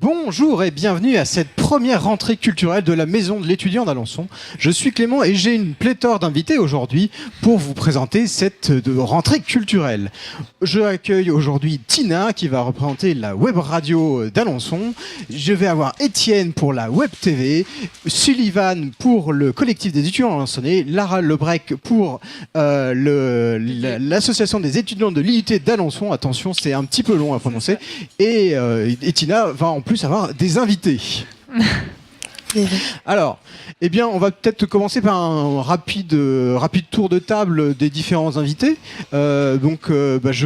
Bonjour et bienvenue à cette première rentrée culturelle de la Maison de l'étudiant d'Alençon. Je suis Clément et j'ai une pléthore d'invités aujourd'hui pour vous présenter cette rentrée culturelle. Je accueille aujourd'hui Tina qui va représenter la web radio d'Alençon. Je vais avoir Étienne pour la web TV, Sullivan pour le collectif des étudiants alençonnais, Lara Lebrec pour l'association des étudiants de l'IUT d'Alençon. Attention, c'est un petit peu long à prononcer. Et Tina va en plus avoir des invités. Alors, eh bien, on va peut-être commencer par un rapide tour de table des différents invités. Je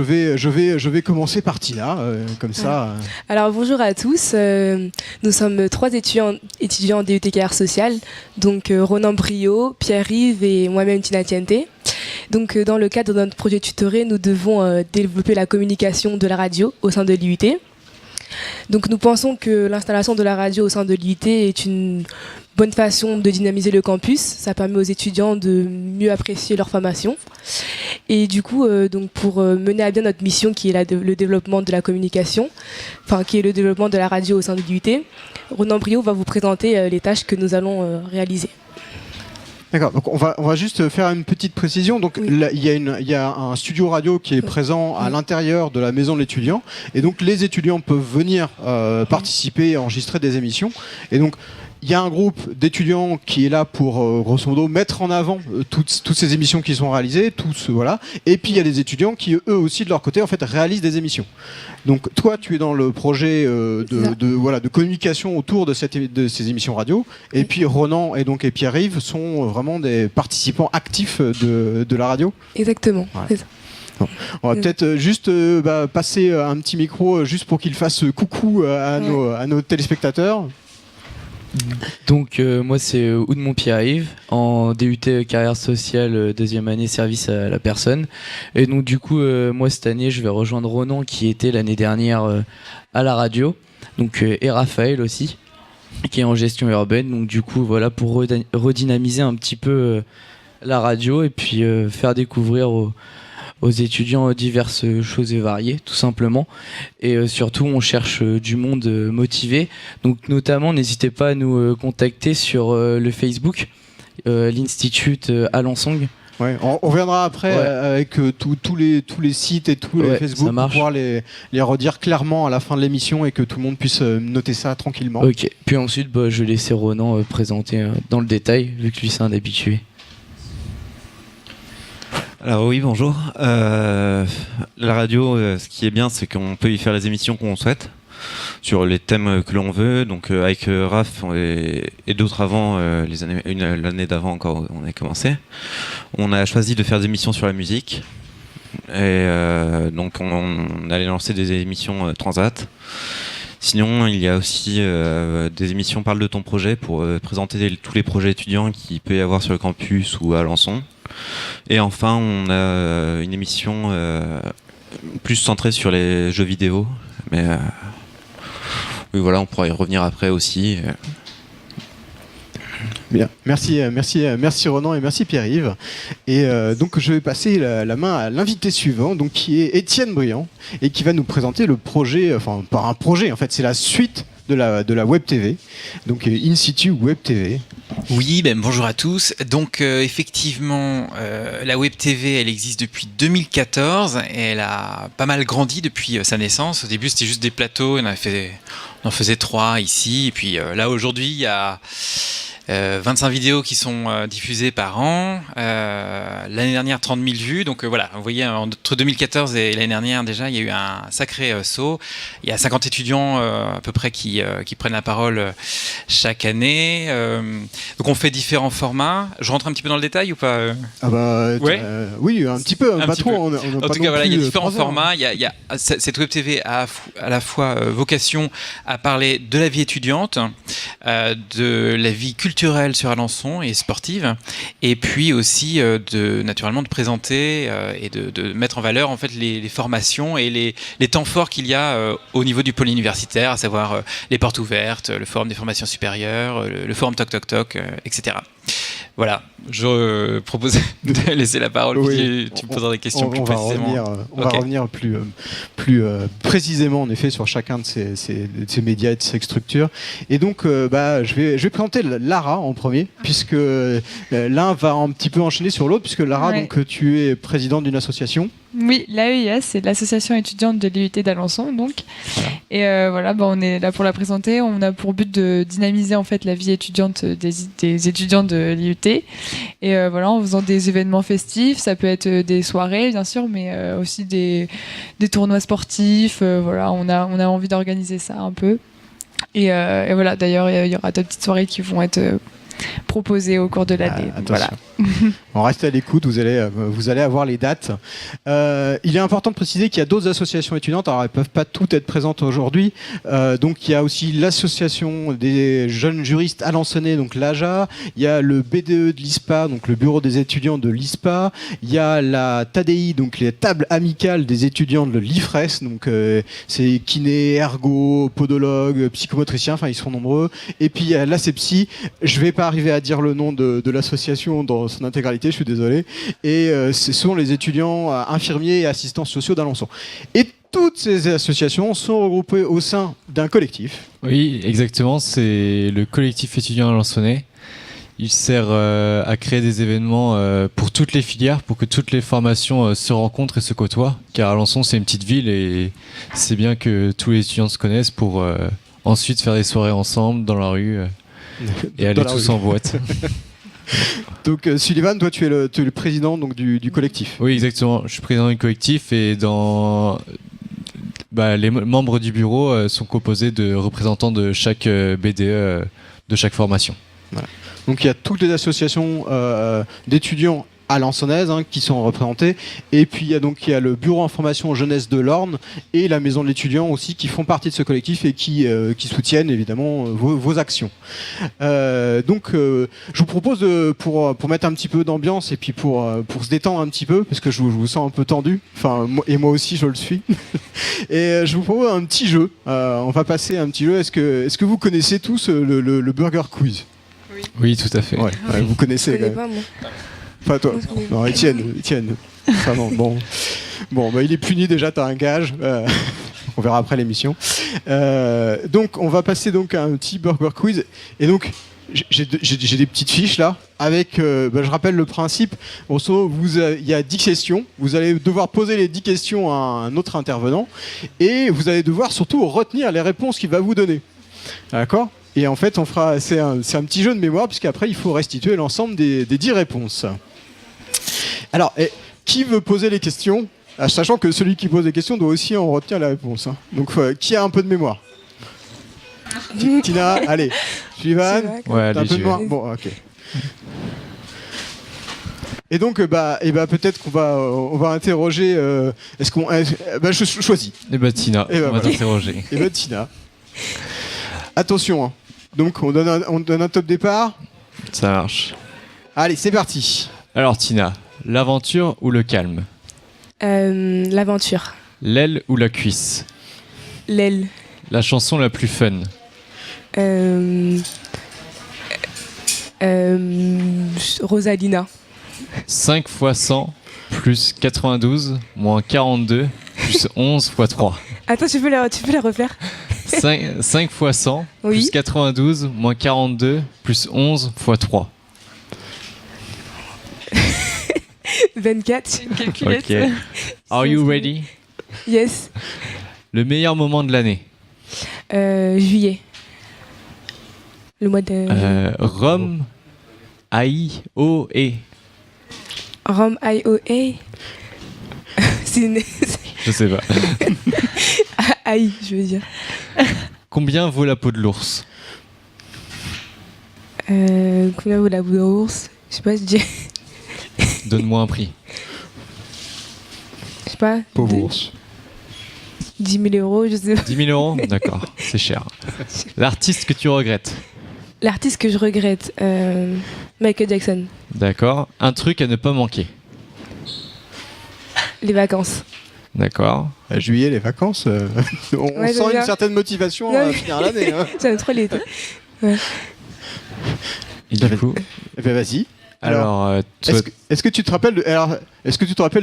vais commencer par Tina, comme ça. Alors bonjour à tous. Nous sommes 3 étudiants DUTKR Social, donc Ronan Brio, Pierre-Yves et moi-même Tina Tiente. Donc dans le cadre de notre projet tutoré, nous devons développer la communication de la radio au sein de l'IUT. Donc nous pensons que l'installation de la radio au sein de l'IUT est une bonne façon de dynamiser le campus. Ça permet aux étudiants de mieux apprécier leur formation. Et du coup, donc pour mener à bien notre mission qui est le développement de la communication, qui est le développement de la radio au sein de l'IUT, Ronan Brio va vous présenter les tâches que nous allons réaliser. D'accord, donc on va juste faire une petite précision. Donc oui. Là, il y a un studio radio qui est présent à l'intérieur de la maison de l'étudiant, et donc les étudiants peuvent venir participer et enregistrer des émissions. Et donc il y a un groupe d'étudiants qui est là pour grosso modo mettre en avant toutes ces émissions qui sont réalisées, voilà. Et puis il y a des étudiants qui eux aussi de leur côté en fait réalisent des émissions. Donc toi tu es dans le projet de communication autour de ces émissions radio, et puis Ronan et Pierre-Yves sont vraiment des participants actifs de la radio. Exactement. Voilà. C'est ça. Bon. On va peut-être juste passer un petit micro juste pour qu'ils fassent coucou à nos téléspectateurs. Donc moi c'est Oudemont Pierre-Yves en DUT carrière sociale deuxième année service à la personne, et donc du coup moi cette année je vais rejoindre Ronan qui était l'année dernière à la radio, donc et Raphaël aussi qui est en gestion urbaine, donc du coup voilà pour redynamiser un petit peu la radio et puis faire découvrir aux étudiants diverses choses et variées, tout simplement. Et surtout, on cherche du monde motivé. Donc, notamment, n'hésitez pas à nous contacter sur le Facebook, l'Institut Alençon. Ouais, on reviendra après avec tous les sites et tous les Facebook pour pouvoir les redire clairement à la fin de l'émission et que tout le monde puisse noter ça tranquillement. Ok. Puis ensuite, je vais laisser Ronan présenter dans le détail, vu que lui, c'est un habitué. Alors oui, bonjour. La radio, ce qui est bien, c'est qu'on peut y faire les émissions qu'on souhaite sur les thèmes que l'on veut. Donc avec Raph et d'autres avant, l'année d'avant encore, on a commencé. On a choisi de faire des émissions sur la musique. Et donc on allait lancer des émissions Transat. Sinon, il y a aussi des émissions Parle de ton projet pour présenter tous les projets étudiants qu'il peut y avoir sur le campus ou à Alençon. Et enfin, on a une émission plus centrée sur les jeux vidéo. Mais oui, voilà, on pourra y revenir après aussi. Bien, merci Ronan et merci Pierre-Yves. Et donc je vais passer la main à l'invité suivant, donc qui est Étienne Briand et qui va nous présenter le projet, enfin pas un projet en fait, c'est la suite de la web TV, donc In-Situ Web TV. Oui, bonjour à tous. Donc effectivement, la Web TV, elle existe depuis 2014 et elle a pas mal grandi depuis sa naissance. Au début, c'était juste des plateaux, on en faisait 3 ici. Et puis là, aujourd'hui, il y a 25 vidéos qui sont diffusées par an. L'année dernière, 30 000 vues. Donc voilà, vous voyez, entre 2014 et l'année dernière, déjà, il y a eu un sacré saut. Il y a 50 étudiants à peu près qui prennent la parole chaque année. Donc on fait différents formats. Je rentre un petit peu dans le détail ou pas Oui, un petit peu. Pas trop. En tout cas, voilà, il y a différents formats. Cette Web TV a à la fois vocation à parler de la vie étudiante, de la vie culturelle sur Alençon et sportive, et puis aussi naturellement de présenter et de mettre en valeur en fait les formations et les temps forts qu'il y a au niveau du pôle universitaire, à savoir les portes ouvertes, le forum des formations supérieures, le forum Toc Toc Toc, etc. Voilà, je propose de laisser la parole, Oui, puis tu me poseras des questions plus on va précisément. on va revenir plus précisément en effet sur chacun de ces médias et de ces structures. Et donc je vais présenter Lara en premier, puisque l'un va un petit peu enchaîner sur l'autre, puisque Lara, Ouais. donc tu es présidente d'une association. Oui, l'AEIS, c'est l'association étudiante de l'IUT d'Alençon, donc. Et on est là pour la présenter. On a pour but de dynamiser en fait la vie étudiante des étudiants de l'IUT. Et en faisant des événements festifs, ça peut être des soirées bien sûr, mais aussi des tournois sportifs. On a envie d'organiser ça un peu. Et voilà, d'ailleurs, il y aura d'autres petites soirées qui vont être proposées au cours de l'année. Donc, Attention. On reste à l'écoute, vous allez avoir les dates. Il est important de préciser qu'il y a d'autres associations étudiantes, alors elles ne peuvent pas toutes être présentes aujourd'hui. Donc il y a aussi l'association des jeunes juristes alençonnais, donc l'AJA, il y a le BDE de l'ISPA, donc le bureau des étudiants de l'ISPA, il y a la TADEI, donc les tables amicales des étudiants de l'IFRES, donc c'est kiné, ergo, podologue, psychomotricien, enfin ils sont nombreux. Et puis il y a l'ACEPSI, je ne vais pas arriver à dire le nom de l'association dans son intégralité, je suis désolé. Et ce sont les étudiants infirmiers et assistants sociaux d'Alençon. Et toutes ces associations sont regroupées au sein d'un collectif. Oui, exactement. C'est le collectif étudiant alençonnais. Il sert à créer des événements pour toutes les filières, pour que toutes les formations se rencontrent et se côtoient. Car Alençon, c'est une petite ville et c'est bien que tous les étudiants se connaissent pour ensuite faire des soirées ensemble dans la rue et aller tous en boîte. Donc Sullivan, toi tu es le président donc, du collectif. Oui, exactement. Je suis président du collectif et les membres du bureau sont composés de représentants de chaque BDE de chaque formation. Voilà. Donc il y a toutes les associations d'étudiants alençonnaises qui sont représentées, et puis il y a le bureau information jeunesse de l'Orne et la maison de l'étudiant aussi qui font partie de ce collectif et qui soutiennent évidemment vos actions. Je vous propose pour mettre un petit peu d'ambiance et puis pour se détendre un petit peu, parce que je vous sens un peu tendu, et moi aussi je le suis. Et je vous propose un petit jeu. On va passer à un petit jeu. Est-ce que vous connaissez tous le Burger Quiz? Oui, tout à fait. Ouais, vous connaissez. Je connais pas, moi. Pas toi. Non, Étienne. Ça, non, bon. Bon, il est puni déjà, t'as un gage. On verra après l'émission. Donc, on va passer donc à un petit Burger Quiz. Et donc, j'ai des petites fiches là. Avec, je rappelle le principe. Il y a 10 questions. Vous allez devoir poser les 10 questions à un autre intervenant. Et vous allez devoir surtout retenir les réponses qu'il va vous donner. D'accord ? Et en fait, c'est un petit jeu de mémoire, puisqu'après, il faut restituer l'ensemble des 10 réponses. Alors, qui veut poser les questions, sachant que celui qui pose les questions doit aussi en retenir la réponse. Donc, qui a un peu de mémoire? Tina, allez. Sullivan, Ouais, t'as un peu de mémoire. Bon, ok. Et donc, peut-être on va interroger. Je choisis. Tina, Et on va t'interroger. Et Tina. Attention. Donc, on donne un top départ. Ça marche. Allez, c'est parti. Alors Tina, l'aventure ou le calme? L'aventure. L'aile ou la cuisse? L'aile. La chanson la plus fun? Rosalina. 5 x 100 plus 92 moins 42 plus 11 x 3. Attends, tu peux la refaire? 5 x 100 Oui. plus 92 moins 42 plus 11 x 3. 24. Une calculette. Ok. Are you ready? Yes. Le meilleur moment de l'année? Juillet. Le mois de... Rome, I-O-E. Rome IOA. C'est une... Je sais pas. Aïe, je veux dire. Combien vaut la peau de l'ours? Combien vaut la bourse? Je sais pas, je dis... Donne-moi un prix. Je sais pas. Pauvre ours. 10 000 euros, je sais pas. 10 000 euros? D'accord, c'est cher. L'artiste que tu regrettes? L'artiste que je regrette, Michael Jackson. D'accord. Un truc à ne pas manquer? Les vacances. D'accord. À juillet, les vacances, on Ouais, sent j'aime une bien. certaine motivation Non, à mais- finir l'année. J'aime trop l'été. Et du coup, Eh ben vas-y. Alors, toi, Est-ce que tu te rappelles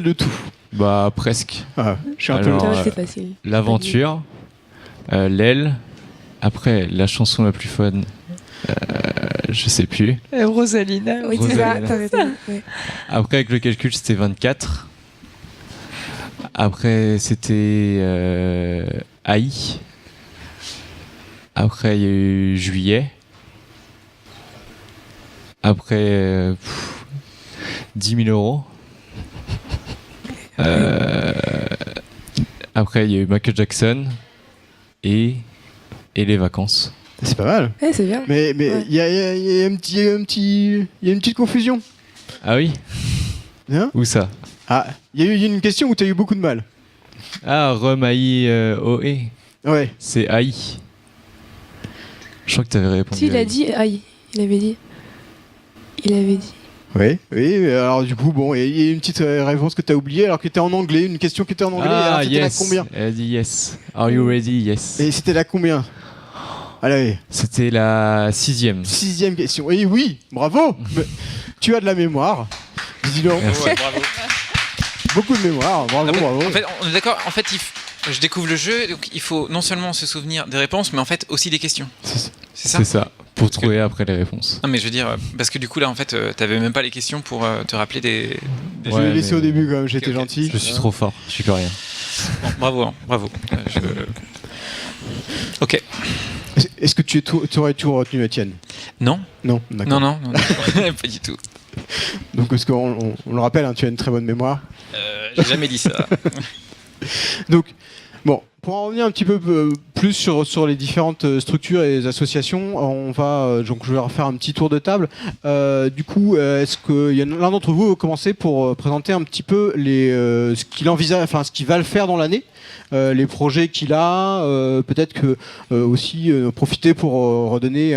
de tout? bah presque. Ah, je suis un peu Alors, Putain, c'est facile. L'aventure, l'aile, après la chanson la plus fun, je sais plus. Rosalina. Oui, c'est ça, Rosalie. t'as raison. Ouais. Après avec le calcul c'était 24. Après c'était AI. Après il y a eu juillet. Après 10 000 euros. Après il y a eu Michael Jackson et les vacances. C'est pas mal. Ouais, c'est bien. Mais Ouais. il y a une petite confusion. Ah oui. Hein? Où ça? Ah, il y a eu une question où tu as eu beaucoup de mal. Ah, Rome AI OE. Ouais. C'est AI. Je crois que tu avais répondu. Si, il a AI. dit aïe. Il avait dit. Oui, mais alors du coup, bon, il y a une petite réponse que tu as oubliée alors que tu en anglais, une question qui était en anglais, alors Ah, c'était yes. la combien? Elle a dit yes. Are you ready? Yes. Et c'était la combien? Allez, C'était la 6e. 6e question. Et oui, bravo. Tu as de la mémoire. Dis donc. Ouais, bravo. Beaucoup de mémoire, bravo, Ah bon, bravo. en fait, on est d'accord. En fait, je découvre le jeu, donc il faut non seulement se souvenir des réponses, mais en fait aussi des questions. C'est ça. C'est ça. Pour trouver après les réponses. Non, mais je veux dire, parce que du coup là, en fait, t'avais même pas les questions pour te rappeler des. Je Ouais, l'ai laissé mais- au début quand même, j'étais Ok. gentil. Je suis trop fort. Je suis que rien. Bon, bravo, hein, bravo. Ok. Est-ce que tu aurais tout retenu, Étienne? Non, Non, d'accord. non, pas du tout. Donc, parce qu'on on le rappelle, hein, tu as une très bonne mémoire. J'ai jamais dit ça. Donc, bon, pour en revenir un petit peu plus sur les différentes structures et les associations, on va donc je vais refaire un petit tour de table. Du coup, est-ce que l'un d'entre vous veut commencer pour présenter un petit peu ce qu'il envisage, enfin ce qu'il va le faire dans l'année, les projets qu'il a, peut-être que aussi profiter pour redonner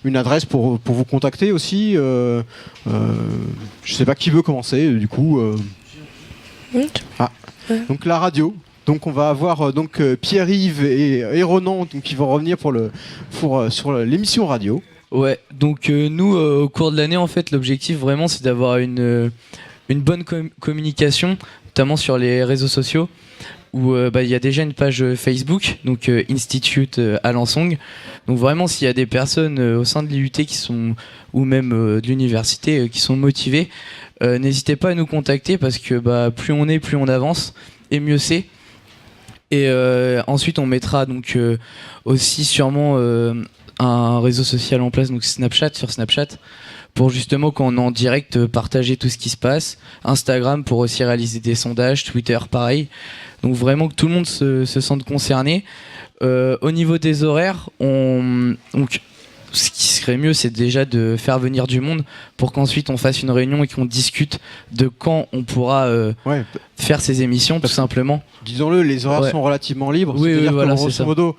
une adresse pour vous contacter aussi. Je sais pas qui veut commencer. Du coup, donc la radio. Donc on va avoir Pierre-Yves et Ronan donc, qui vont revenir sur l'émission radio. Ouais, donc nous, au cours de l'année, en fait, l'objectif vraiment, c'est d'avoir une bonne communication, notamment sur les réseaux sociaux, où il y a déjà une page Facebook, donc Institute Alençon. Donc vraiment, s'il y a des personnes au sein de l'IUT qui sont, ou même de l'université, qui sont motivées, n'hésitez pas à nous contacter parce que plus on est, plus on avance, et mieux c'est. Et ensuite, on mettra donc aussi sûrement un réseau social en place, donc Snapchat, sur Snapchat, pour justement quand on est en direct partager tout ce qui se passe. Instagram pour aussi réaliser des sondages, Twitter pareil. Donc vraiment que tout le monde se sente concerné. Au niveau des horaires, donc ce qui serait mieux, c'est déjà de faire venir du monde pour qu'ensuite on fasse une réunion et qu'on discute de quand on pourra faire ces émissions, tout simplement. Disons-le, les horaires sont relativement libres. Oui, C'est-à-dire voilà, que c'est grosso ça. modo,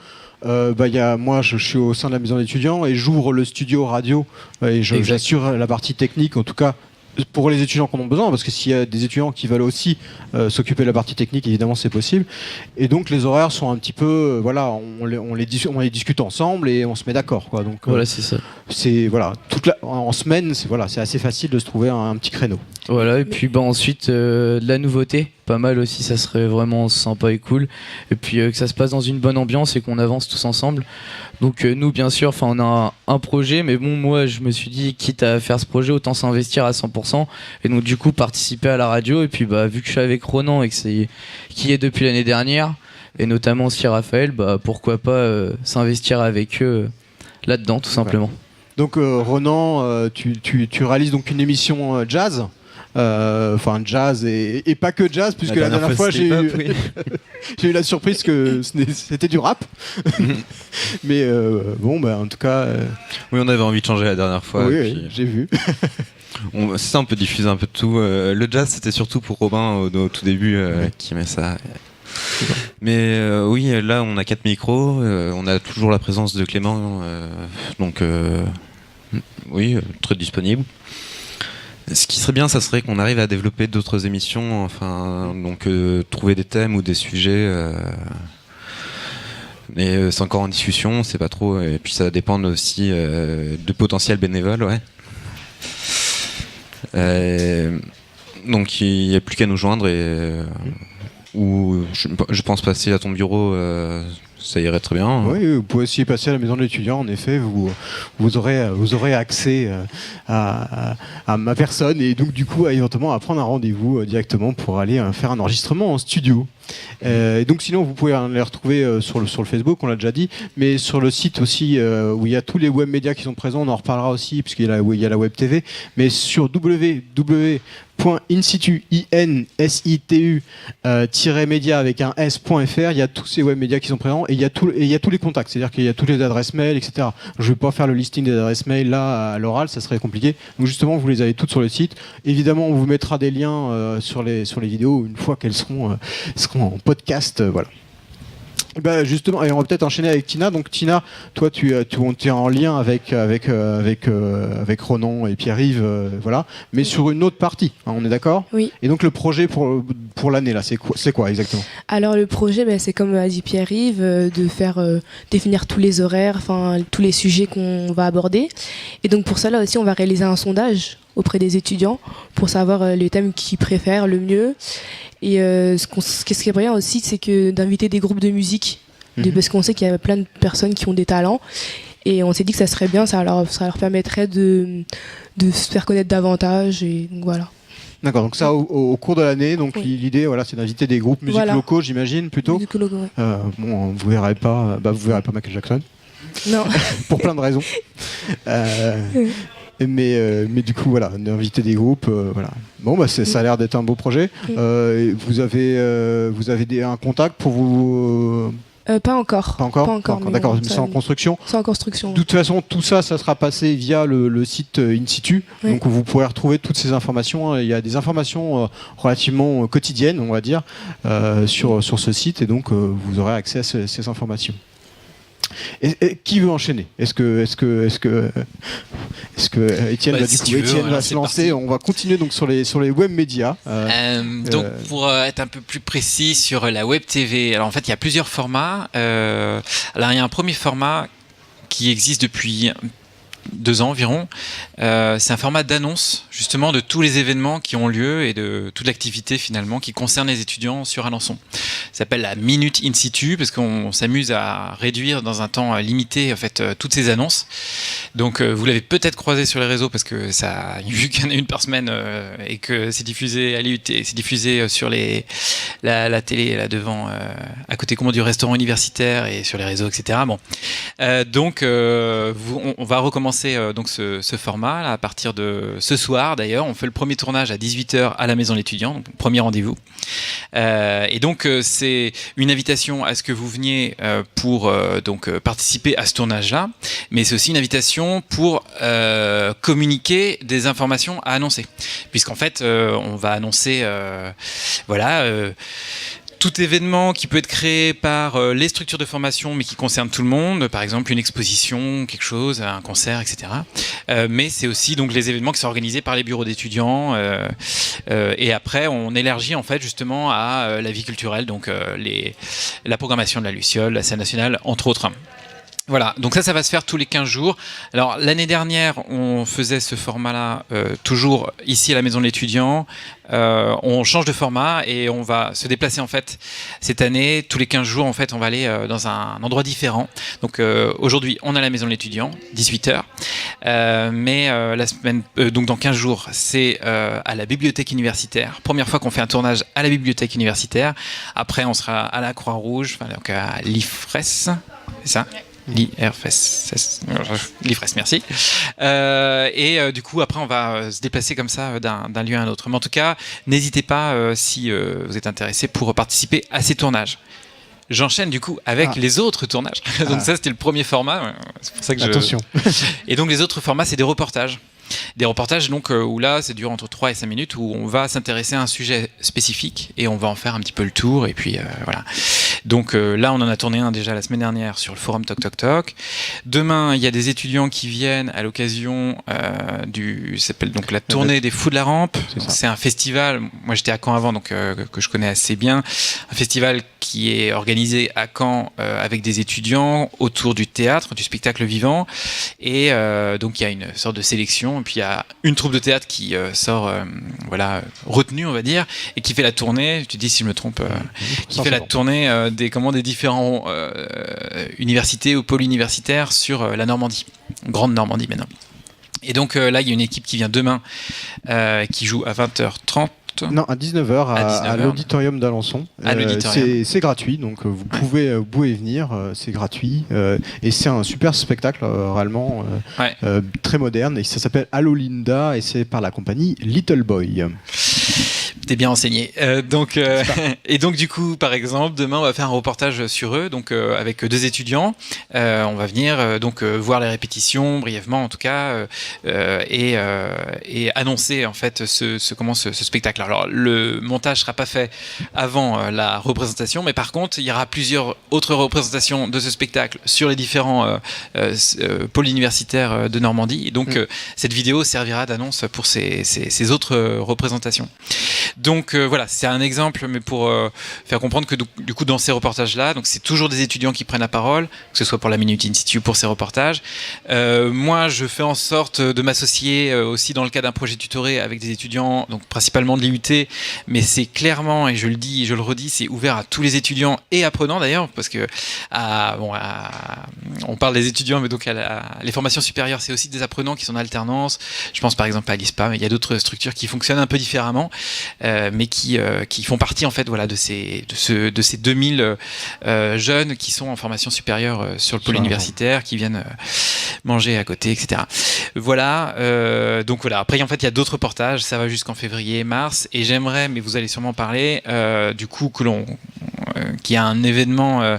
moi je suis au sein de la maison d'étudiants et j'ouvre le studio radio et Exact. j'assure la partie technique, en tout cas pour les étudiants qui en ont besoin, parce que s'il y a des étudiants qui veulent aussi s'occuper de la partie technique, évidemment c'est possible. Et donc les horaires sont un petit peu, on les discute ensemble et on se met d'accord, quoi. Donc Voilà, c'est ça. c'est en semaine, c'est assez facile de se trouver un petit créneau. Voilà, et puis ensuite de la nouveauté, pas mal aussi, ça serait vraiment sympa et cool. Et puis que ça se passe dans une bonne ambiance et qu'on avance tous ensemble. Donc nous, bien sûr, on a un projet, mais bon, moi je me suis dit, quitte à faire ce projet, autant s'investir à 100%. Et donc du coup, participer à la radio. Et puis vu que je suis avec Ronan et que qui est depuis l'année dernière, et notamment aussi Raphaël, pourquoi pas s'investir avec eux là-dedans, tout simplement. Donc Ronan, tu réalises donc une émission jazz. Enfin jazz et pas que jazz, puisque la dernière fois j'ai eu la surprise que c'était du rap. Mais en tout cas. Oui, on avait envie de changer la dernière fois. Oui, et puis, j'ai vu. c'est ça, on peut diffuser un peu de tout. Le jazz, c'était surtout pour Robin au tout début qui aimait ça. Mais oui, là, on a 4 micros. On a toujours la présence de Clément. Donc, oui, très disponible. Ce qui serait bien, ça serait qu'on arrive à développer d'autres émissions, enfin, donc trouver des thèmes ou des sujets. Mais c'est encore en discussion, on sait pas trop. Et puis ça va dépendre aussi de potentiels bénévoles, ouais. Donc il n'y a plus qu'à nous joindre ou je pense passer à ton bureau, ça irait très bien. Oui, vous pouvez aussi passer à la maison de l'étudiant, en effet, vous aurez accès à ma personne et donc du coup éventuellement à prendre un rendez-vous directement pour aller faire un enregistrement en studio. Et donc sinon vous pouvez les retrouver sur le Facebook, on l'a déjà dit, mais sur le site aussi où il y a tous les web médias qui sont présents, on en reparlera aussi puisqu'il y a la web TV, mais sur www.insitu media avec un s.fr, il y a tous ces web médias qui sont présents et il y a tous les contacts, c'est-à-dire qu'il y a toutes les adresses mail, etc. Je ne vais pas faire le listing des adresses mail là à l'oral, ça serait compliqué. Donc justement vous les avez toutes sur le site. Évidemment on vous mettra des liens sur les vidéos une fois qu'elles seront en podcast, voilà. Ben justement, et on va peut-être enchaîner avec Tina. Donc Tina, toi tu es en lien avec Ronan et Pierre-Yves, voilà, mais sur une autre partie, hein, on est d'accord ? Oui. Et donc le projet pour l'année là, c'est quoi exactement ? Alors le projet, c'est comme a dit Pierre-Yves, de faire définir tous les horaires, enfin tous les sujets qu'on va aborder. Et donc pour cela aussi, on va réaliser un sondage auprès des étudiants pour savoir les thèmes qu'ils préfèrent le mieux. Et ce qui est bien aussi, c'est que d'inviter des groupes de musique, parce qu'on sait qu'il y a plein de personnes qui ont des talents. Et on s'est dit que ça serait bien, ça leur permettrait de se faire connaître davantage. Et donc voilà. D'accord, donc ça au cours de l'année, donc oui. L'idée voilà, c'est d'inviter des groupes musiques locaux, j'imagine, plutôt. Musiques locaux, ouais. Bon, vous verrez pas Michael Jackson. Non. Pour plein de raisons. Mais du coup voilà, d'inviter des groupes, voilà. Bon ça a l'air d'être un beau projet. Vous avez un contact pour vous Pas encore. D'accord, c'est en construction. C'est en construction. De toute façon, tout ça sera passé via le site InSitu. Oui. Donc vous pourrez retrouver toutes ces informations. Il y a des informations relativement quotidiennes, on va dire, sur ce site, et donc vous aurez accès à ces informations. Et qui veut enchaîner ? Est-ce que Étienne va se lancer ? On va continuer donc sur les web médias. Donc pour être un peu plus précis sur la web TV, alors en fait il y a plusieurs formats. Alors il y a un premier format qui existe depuis 2 ans environ. C'est un format d'annonce justement de tous les événements qui ont lieu et de toute l'activité finalement qui concerne les étudiants sur Alençon. Ça s'appelle la Minute InSitu parce qu'on s'amuse à réduire dans un temps limité en fait toutes ces annonces. Donc vous l'avez peut-être croisé sur les réseaux parce que ça, vu qu'il y en a une par semaine et que c'est diffusé à l'IUT, c'est diffusé sur la télé là devant à côté du restaurant universitaire et sur les réseaux, etc. Bon, donc on va recommencer donc ce format là, à partir de ce soir d'ailleurs. On fait le premier tournage à 18h à la maison de l'étudiant, donc premier rendez-vous. Et donc c'est une invitation à ce que vous veniez pour donc participer à ce tournage-là, mais c'est aussi une invitation pour communiquer des informations à annoncer, puisqu'en fait on va annoncer tout événement qui peut être créé par les structures de formation mais qui concerne tout le monde, par exemple une exposition, quelque chose, un concert, etc. Mais c'est aussi donc les événements qui sont organisés par les bureaux d'étudiants et après on élargit en fait justement à la vie culturelle, donc la programmation de la Luciole, la scène nationale, entre autres. Voilà, donc ça va se faire tous les 15 jours. Alors l'année dernière, on faisait ce format-là toujours ici à la maison de l'étudiant. On change de format et on va se déplacer en fait cette année. Tous les 15 jours, en fait, on va aller dans un endroit différent. Donc aujourd'hui, on est à la maison de l'étudiant, 18h. Mais la semaine, donc dans 15 jours, c'est à la bibliothèque universitaire. Première fois qu'on fait un tournage à la bibliothèque universitaire. Après, on sera à la Croix-Rouge, donc à l'IFRES, c'est ça ? L'IFRES, merci. Et du coup, après, on va se déplacer comme ça d'un lieu à un autre. Mais en tout cas, n'hésitez pas si vous êtes intéressé pour participer à ces tournages. J'enchaîne du coup avec les autres tournages. Donc ça, c'était le premier format. C'est pour ça que Attention. Et donc les autres formats, c'est des reportages. Des reportages donc où là ça dure entre 3 et 5 minutes où on va s'intéresser à un sujet spécifique et on va en faire un petit peu le tour et puis voilà. Donc là, on en a tourné un déjà la semaine dernière sur le forum Toc Toc Toc. Demain, il y a des étudiants qui viennent à l'occasion ça s'appelle donc la tournée des Fous de la Rampe. C'est un festival. Moi, j'étais à Caen avant, donc que je connais assez bien. Un festival qui est organisé à Caen avec des étudiants autour du théâtre, du spectacle vivant. Et donc, il y a une sorte de sélection. Et puis, il y a une troupe de théâtre qui sort, retenue, on va dire, et qui fait la tournée. Tu dis si je me trompe, qui fait la tournée des différents universités ou pôles universitaires sur la Normandie, Grande Normandie maintenant. Et donc là, il y a une équipe qui vient demain, qui joue à 20h30. Non, à 19h à l'auditorium d'Alençon. C'est gratuit, donc vous pouvez venir, c'est gratuit. Et c'est un super spectacle, réellement très moderne. Et ça s'appelle Allo Linda et c'est par la compagnie Little Boy. T'es bien enseigné. Et donc du coup, par exemple, demain on va faire un reportage sur eux, donc avec 2 étudiants. On va venir voir les répétitions brièvement, en tout cas, et annoncer en fait ce spectacle. Alors le montage sera pas fait avant la représentation, mais par contre il y aura plusieurs autres représentations de ce spectacle sur les différents pôles universitaires de Normandie. Et donc cette vidéo servira d'annonce pour ces autres représentations. Donc voilà, c'est un exemple, mais pour faire comprendre que du coup dans ces reportages-là, donc c'est toujours des étudiants qui prennent la parole, que ce soit pour la Minute In Situ, pour ces reportages. Moi, je fais en sorte de m'associer aussi dans le cadre d'un projet tutoré avec des étudiants, donc principalement de l'IUT, mais c'est clairement, et je le dis et je le redis, c'est ouvert à tous les étudiants et apprenants d'ailleurs, parce que on parle des étudiants, mais donc les formations supérieures, c'est aussi des apprenants qui sont en alternance. Je pense par exemple à l'ISPA, mais il y a d'autres structures qui fonctionnent un peu différemment. Mais qui font partie en fait de ces 2000 jeunes qui sont en formation supérieure sur le pôle universitaire, qui viennent manger à côté, etc. Voilà, donc voilà. Après en fait il y a d'autres reportages, ça va jusqu'en février-mars, et j'aimerais, mais vous allez sûrement parler, du coup qu'il y a un événement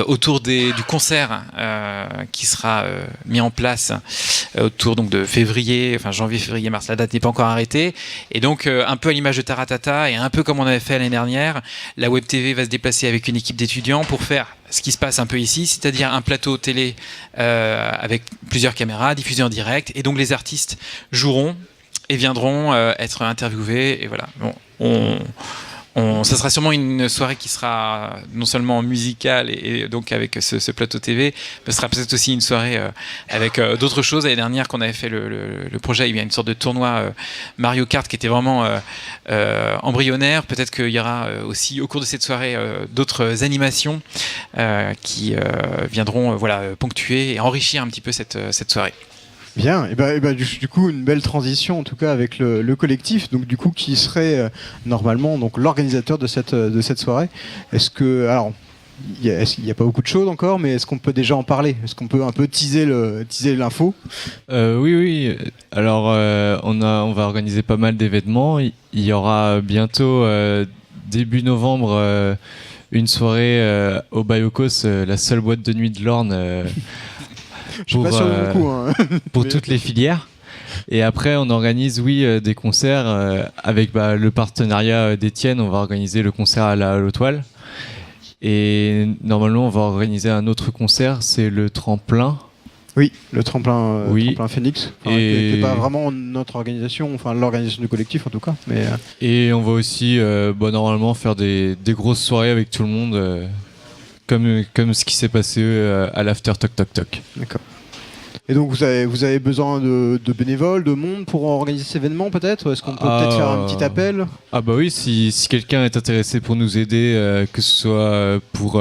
autour du concert qui sera mis en place autour donc de février, enfin janvier, février, mars. La date n'est pas encore arrêtée, et donc un peu à l'image de Taratata et un peu comme on avait fait l'année dernière, la Web TV va se déplacer avec une équipe d'étudiants pour faire ce qui se passe un peu ici, c'est-à-dire un plateau télé avec plusieurs caméras diffusé en direct, et donc les artistes joueront et viendront être interviewés, et voilà. Bon, ça sera sûrement une soirée qui sera non seulement musicale et donc avec ce plateau TV, mais ce sera peut-être aussi une soirée avec d'autres choses. L'année dernière, qu'on avait fait le projet, il y a une sorte de tournoi Mario Kart qui était vraiment embryonnaire. Peut-être qu'il y aura aussi au cours de cette soirée d'autres animations qui viendront ponctuer et enrichir un petit peu cette soirée. Bien, et du coup une belle transition en tout cas avec le collectif, donc du coup qui serait normalement donc l'organisateur de cette soirée. Est-ce que alors il n'y a pas beaucoup de choses encore, mais est-ce qu'on peut déjà en parler? Est-ce qu'on peut un peu teaser l'info? Oui. Alors on va organiser pas mal d'événements. Il y aura bientôt début novembre une soirée au Bayocos, la seule boîte de nuit de l'Orne. Je suis pas sûr de mon coup, hein. Pour toutes les filières. Et après, on organise, des concerts avec le partenariat d'Étienne. On va organiser le concert à la Lotoile. Et normalement, on va organiser un autre concert, c'est le Tremplin. Oui, le Tremplin Phoenix, qui n'est pas vraiment notre organisation, enfin l'organisation du collectif en tout cas. Mais, Et on va aussi normalement faire des grosses soirées avec tout le monde. Comme ce qui s'est passé à l'after Toc Toc Toc. D'accord. Et donc vous avez besoin de bénévoles, de monde pour organiser cet événement peut-être? Est-ce qu'on peut peut-être faire un petit appel? Ah bah oui, si quelqu'un est intéressé pour nous aider, que ce soit pour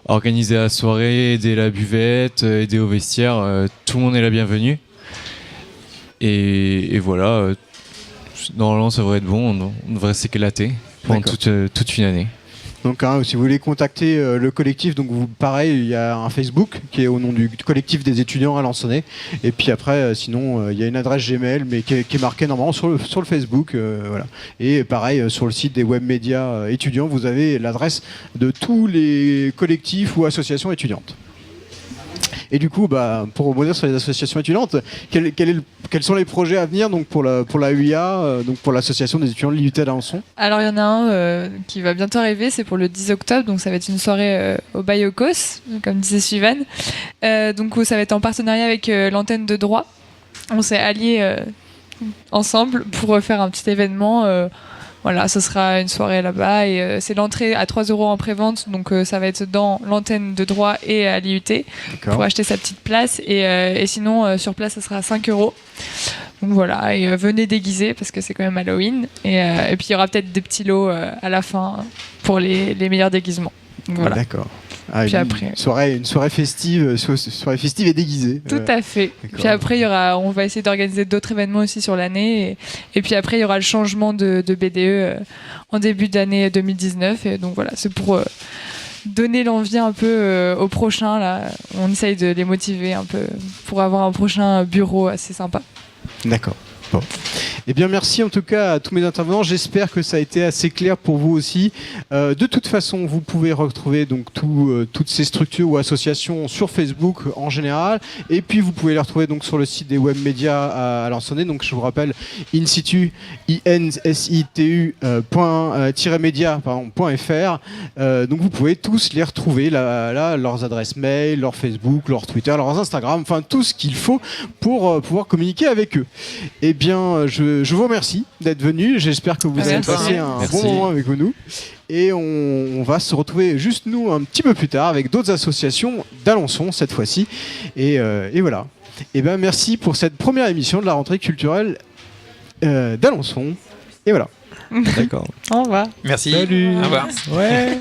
organiser la soirée, aider la buvette, aider au vestiaire, tout le monde est la bienvenue. Et voilà, normalement ça devrait être bon, on devrait s'éclater pendant toute une année. Donc si vous voulez contacter le collectif, donc pareil, il y a un Facebook qui est au nom du collectif des étudiants à Lansonnais. Et puis après, sinon, il y a une adresse Gmail, mais qui est marquée normalement sur le Facebook. Voilà. Et pareil, sur le site des web médias étudiants, vous avez l'adresse de tous les collectifs ou associations étudiantes. Et du coup, pour rebondir sur les associations étudiantes, quels sont les projets à venir donc pour la UIA, donc pour l'association des étudiants de l'IUT d'Alençon? Alors il y en a un qui va bientôt arriver, c'est pour le 10 octobre, donc ça va être une soirée au Bayocos, comme disait Suivane. Donc où ça va être en partenariat avec l'antenne de droit. On s'est alliés ensemble pour faire un petit événement. Voilà, ce sera une soirée là-bas et c'est l'entrée à 3 € en prévente, donc ça va être dans l'antenne de droit et à l'IUT pour acheter sa petite place et sinon sur place ça sera à 5 €. Donc voilà, et venez déguiser parce que c'est quand même Halloween et puis il y aura peut-être des petits lots à la fin pour les meilleurs déguisements. Donc, voilà. D'accord. Puis après, une soirée festive et déguisée. Tout à fait. Puis après, on va essayer d'organiser d'autres événements aussi sur l'année. Et puis après, il y aura le changement de BDE en début d'année 2019. Et donc voilà, c'est pour donner l'envie un peu aux prochains. Là. On essaye de les motiver un peu pour avoir un prochain bureau assez sympa. D'accord. Bon. Eh bien, merci en tout cas à tous mes intervenants. J'espère que ça a été assez clair pour vous aussi. De toute façon, vous pouvez retrouver donc toutes ces structures ou associations sur Facebook en général. Et puis, vous pouvez les retrouver donc sur le site des web médias à Alençonnais. Donc, je vous rappelle, insitu, insitu.media.fr. Donc, vous pouvez tous les retrouver là, leurs adresses mail, leur Facebook, leur Twitter, leurs Instagram, enfin tout ce qu'il faut pour pouvoir communiquer avec eux. Eh bien, je vous remercie d'être venu. J'espère que vous avez passé un bon moment avec nous. Et on va se retrouver juste nous un petit peu plus tard avec d'autres associations d'Alençon cette fois-ci. Et voilà. Et ben merci pour cette première émission de la rentrée culturelle d'Alençon. Et voilà. D'accord. Au revoir. Merci. Salut. Au revoir. Ouais.